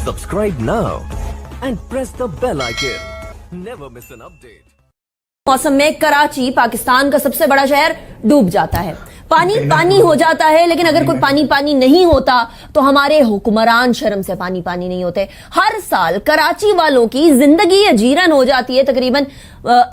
Subscribe now and press the bell icon. Never miss an update. मौसम में कराची पाकिस्तान का सबसे बड़ा शहर डूब जाता है, पानी पानी हो जाता है। लेकिन अगर कोई पानी पानी नहीं होता तो हमारे हुक्मरान शर्म से पानी पानी नहीं होते। हर साल कराची वालों की जिंदगी अजीरन हो जाती है तकरीबन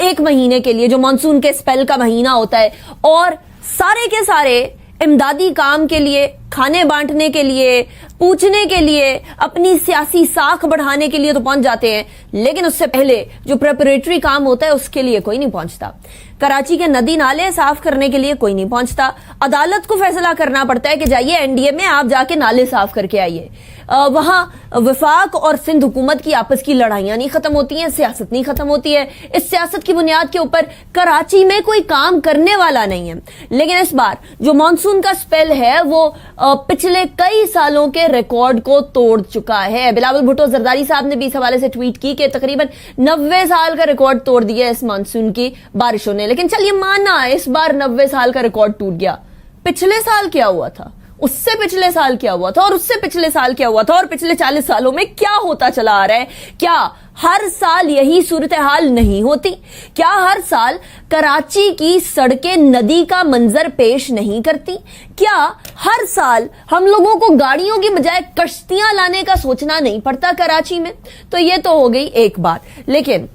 1 महीने के लिए, जो मानसून के स्पेल का महीना होता है, और सारे के सारे इमदादी काम के लिए, खाने बांटने के लिए, पूछने के लिए, अपनी सियासी साख बढ़ाने के लिए तो पहुंच जाते हैं, लेकिन उससे पहले जो प्रेपरेटरी काम होता है उसके लिए कोई नहीं पहुंचता। कराची के नदी नाले साफ करने के लिए कोई नहीं पहुंचता। अदालत को फैसला करना पड़ता है कि जाइए एनडीए में आप जाके नाले साफ करके आइए। वहां वफाक और सिंध हुकूमत की आपस की लड़ाइयां नहीं खत्म होती हैं, सियासत नहीं खत्म होती है। इस सियासत की बुनियाद के ऊपर कराची में कोई काम करने वाला नहीं है। लेकिन इस बार जो मानसून का स्पेल है वो पिछले कई सालों के रिकॉर्ड को तोड़ चुका है। बिलावल भुट्टो जरदारी साहब ने भी इस हवाले से ट्वीट की कि तकरीबन 90 साल का रिकॉर्ड तोड़ दिया इस मानसून की बारिशों ने। लेकिन चलिए माना इस बार 90 साल का रिकॉर्ड टूट गया, पिछले साल क्या हुआ था, उससे पिछले साल क्या हुआ था, और उससे पिछले साल क्या हुआ था, और पिछले 40 सालों में क्या होता चला आ रहा है? क्या हर साल यही सूरत हाल नहीं होती? क्या हर साल कराची की सड़कें नदी का मंजर पेश नहीं करती? क्या हर साल हम लोगों को गाड़ियों की बजाय कश्तियां लाने का सोचना नहीं पड़ता कराची में? तो ये तो हो गई एक बात। लेकिन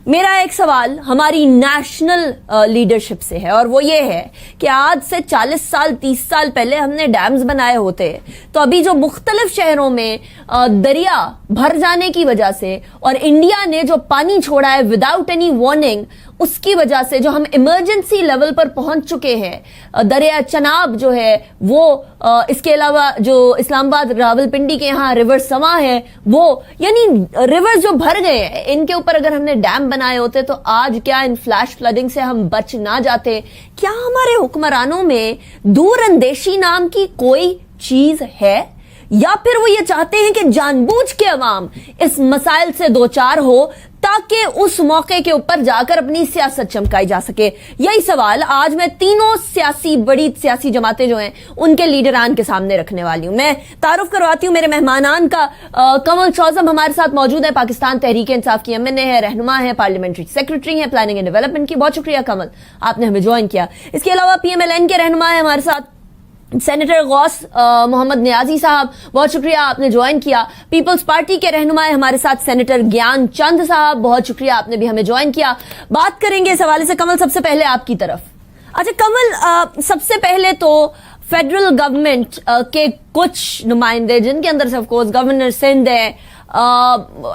मेरा एक सवाल हमारी नेशनल लीडरशिप से है, और वो ये है कि आज से 40 साल 30 साल पहले हमने डैम्स बनाए होते तो अभी जो मुख्तलिफ शहरों में दरिया भर जाने की वजह से और इंडिया ने जो पानी छोड़ा है विदाउट एनी वार्निंग, उसकी वजह से जो हम इमरजेंसी लेवल पर पहुंच चुके हैं, दरिया चनाब जो है वो, इसके अलावा जो इस्लामाबाद रावलपिंडी के यहाँ रिवर समा है वो, यानी रिवर्स जो भर गए हैं, इनके ऊपर अगर हमने डैम बनाए होते तो आज क्या इन फ्लैश फ्लडिंग से हम बच ना जाते? क्या हमारे हुक्मरानों में दूरअंदेशी नाम की कोई चीज है, या फिर वो ये चाहते हैं कि जानबूझ के अवाम इस मसाइल से दो चार हो ताकि उस मौके के ऊपर जाकर अपनी सियासत चमकाई जा सके? यही सवाल आज मैं तीनों बड़ी सियासी जमातें जो हैं उनके लीडरान के सामने रखने वाली हूं। मैं तारुफ करवाती हूं मेरे मेहमानान का। कमल चौजम हमारे साथ मौजूद है, पाकिस्तान तहरीक इंसाफ की एमएनए है, रहनुमा है, पार्लियामेंट्री सेक्रेटरी है प्लानिंग एंड डेवलपमेंट की। बहुत शुक्रिया कमल, आपने हमें ज्वाइन किया। इसके अलावा पीएमएलएन के रहनुमा है हमारे साथ सेनेटर गौस मोहम्मद नियाजी साहब, बहुत शुक्रिया आपने ज्वाइन किया। पीपल्स पार्टी के रहनुमा हमारे साथ सेनेटर ज्ञान चंद साहब, बहुत शुक्रिया आपने भी हमें ज्वाइन किया। बात करेंगे इस हवाले से। कमल, सबसे पहले आपकी तरफ। अच्छा कमल, सबसे पहले तो फेडरल गवर्नमेंट के कुछ नुमाइंदे, जिनके अंदर से ऑफ कोर्स गवर्नर सिंध है,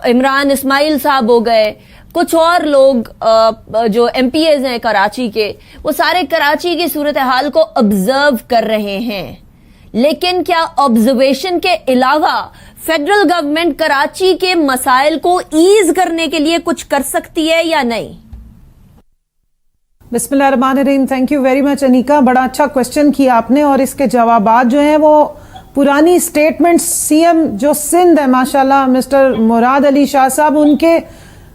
इमरान इस्माइल साहब हो गए, कुछ और लोग जो एमपीएज हैं कराची के, वो सारे कराची की सूरत हाल को ऑब्जर्व कर रहे हैं। लेकिन क्या ऑब्जर्वेशन के अलावा फेडरल गवर्नमेंट कराची के मसाइल को ईज करने के लिए कुछ कर सकती है या नहीं? बिस्मिल्लाहिर्रहमानिर्रहीम। Thank you very much Anika, बड़ा अच्छा क्वेश्चन किया आपने, और इसके जवाबात जो हैं वो पुरानी स्टेटमेंट्स सीएम जो सिंध है माशाल्लाह मिस्टर मुराद अली शाह साहब,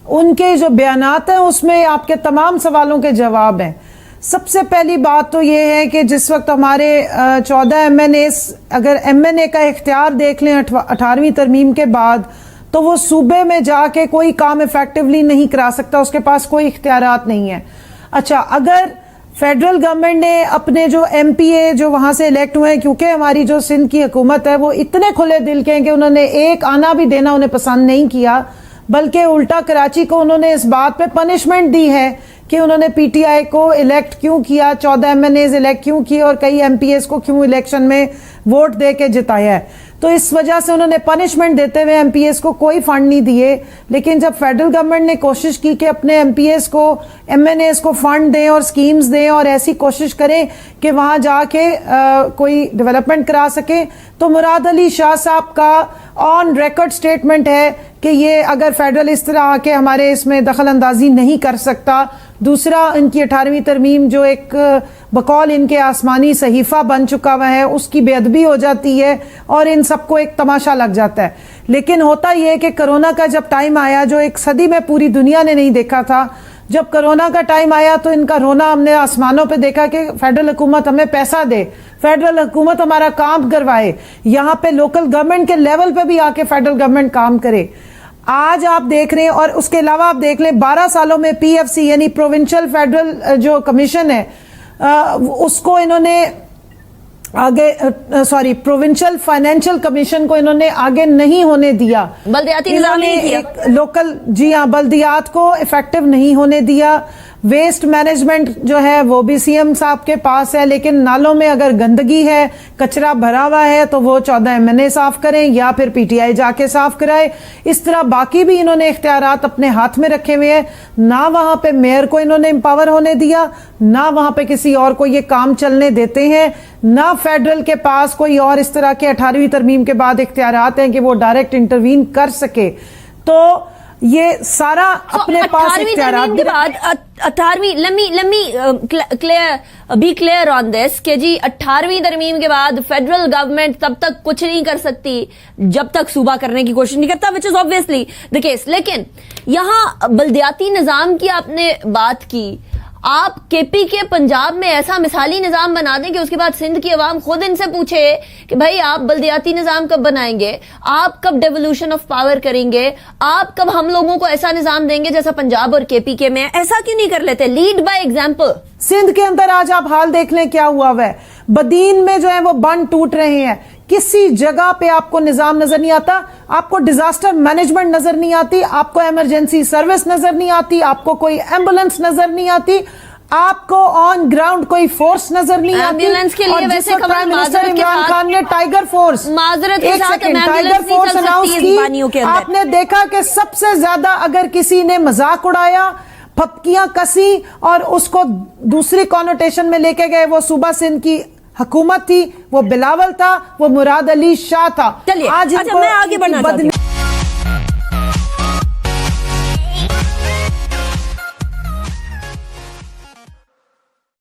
उनके जो बयानात हैं उसमें आपके तमाम सवालों के जवाब हैं। सबसे पहली बात तो ये है कि जिस वक्त हमारे 14 एमएनए, अगर एमएनए का इख्तियार देख लें 18वीं तरमीम के बाद, तो वो सूबे में जाके कोई काम इफेक्टिवली नहीं करा सकता, उसके पास कोई इख्तियारात नहीं है। अच्छा, अगर फेडरल गवर्नमेंट ने अपने जो एमपीए जो वहां से इलेक्ट हुए हैं, क्योंकि हमारी जो सिंध की हुकूमत है वो इतने खुले दिल के हैं कि उन्होंने एक आना भी देना उन्हें पसंद नहीं किया, बल्कि उल्टा कराची को उन्होंने इस बात पे पनिशमेंट दी है कि उन्होंने पीटीआई को इलेक्ट क्यों किया, 14 एमएनएज इलेक्ट क्यों किए और कई एमपीएस को क्यों इलेक्शन में वोट दे के जिताया है। तो इस वजह से उन्होंने पनिशमेंट देते हुए एमपीएस को कोई फंड नहीं दिए। लेकिन जब फेडरल गवर्नमेंट ने कोशिश की कि अपने एमपीएस को, एमएनएस को फंड दें और स्कीम्स दें और ऐसी कोशिश करें कि वहां जाके कोई डेवलपमेंट करा सके, तो मुराद अली शाह साहब का ऑन रिकॉर्ड स्टेटमेंट है कि ये अगर फेडरल इस तरह आके हमारे इसमें दखल अंदाजी नहीं कर सकता। दूसरा, इनकी 18वीं तरमीम जो एक बकौल इनके आसमानी सहीफा बन चुका हुआ है, उसकी बेअदबी हो जाती है और इन सबको एक तमाशा लग जाता है। लेकिन होता यह है कि कोरोना का जब टाइम आया, जो एक सदी में पूरी दुनिया ने नहीं देखा था, جب کرونا کا ٹائم آیا تو ان کا رونا ہم نے آسمانوں پہ دیکھا کہ فیڈرل حکومت ہمیں پیسہ دے, فیڈرل حکومت ہمارا کام کروائے, یہاں پہ لوکل گورنمنٹ کے لیول پہ بھی آ کے فیڈرل گورنمنٹ کام کرے. آج آپ دیکھ رہے ہیں, اور اس کے علاوہ آپ دیکھ لیں 12 سالوں میں پی ایف سی یعنی پروونشل فیڈرل جو کمیشن ہے اس کو انہوں نے آگے پروونشل فائنینشل کمیشن کو انہوں نے آگے نہیں ہونے دیا. بلدیاتی نظام نہیں کیا, لوکل, جی ہاں, بلدیات کو افیکٹو نہیں ہونے دیا. ویسٹ مینجمنٹ جو ہے وہ بھی سی ایم صاحب کے پاس ہے, لیکن نالوں میں اگر گندگی ہے, کچرا بھرا ہوا ہے تو وہ 14 MNA صاف کریں یا پھر پی ٹی آئی جا کے صاف کرائے. اس طرح باقی بھی انہوں نے اختیارات اپنے ہاتھ میں رکھے ہوئے ہیں. نہ وہاں پہ میئر کو انہوں نے امپاور ہونے دیا, نہ وہاں پہ کسی اور کو یہ کام چلنے دیتے ہیں, نہ فیڈرل کے پاس کوئی اور اس طرح کے 18ویں ترمیم کے بعد اختیارات ہیں کہ وہ ڈائریکٹ انٹروین کر سکے. تو یہ سارا اپنے پاس اختیارات کے بعد 18ویں let me be clear on this کہ جی 18ویں ترمیم کے بعد فیڈرل گورنمنٹ تب تک کچھ نہیں کر سکتی جب تک صوبہ کرنے کی کوشش نہیں کرتا, which is obviously the case. لیکن یہاں بلدیاتی نظام کی آپ نے بات کی, آپ کے پی کے پنجاب میں ایسا مثالی نظام بنا دیں کہ اس کے بعد سندھ کی عوام خود ان سے پوچھے کہ بھائی آپ بلدیاتی نظام کب بنائیں گے, آپ کب ڈیولوشن آف پاور کریں گے, آپ کب ہم لوگوں کو ایسا نظام دیں گے جیسا پنجاب اور کے پی کے میں. ایسا کیوں نہیں کر لیتے؟ Led by example. سندھ کے اندر آج آپ حال دیکھ لیں کیا ہوا ہے. بدین میں جو ہے وہ بند ٹوٹ رہے ہیں, کسی جگہ پہ آپ کو نظام نظر نہیں آتا, آپ کو ڈیزاسٹر مینجمنٹ نظر نہیں آتی, آپ کو ایمرجنسی سروس نظر نہیں آتی, آپ کو کوئی ایمبولینس نظر نہیں آتی, آپ کو آن گراؤنڈ کوئی فورس نظر نہیں آتی. ایمبولینس کے لیے ویسے پرائم منسٹر عمران خان نے ٹائیگر فورس, معذرت کے ساتھ ٹائیگر فورس اناؤنس کی. آپ نے دیکھا کہ سب سے زیادہ اگر کسی نے مذاق اڑایا, پھپکیاں کسی اور اس کو دوسری کانوٹیشن میں لے کے گئے, وہ صوبہ سندھ کی حکومت تھی, وہ بلاول تھا, وہ مراد علی شاہ تھا. چلیے, اچھا میں آگے بڑھنا چاہتی ہوں.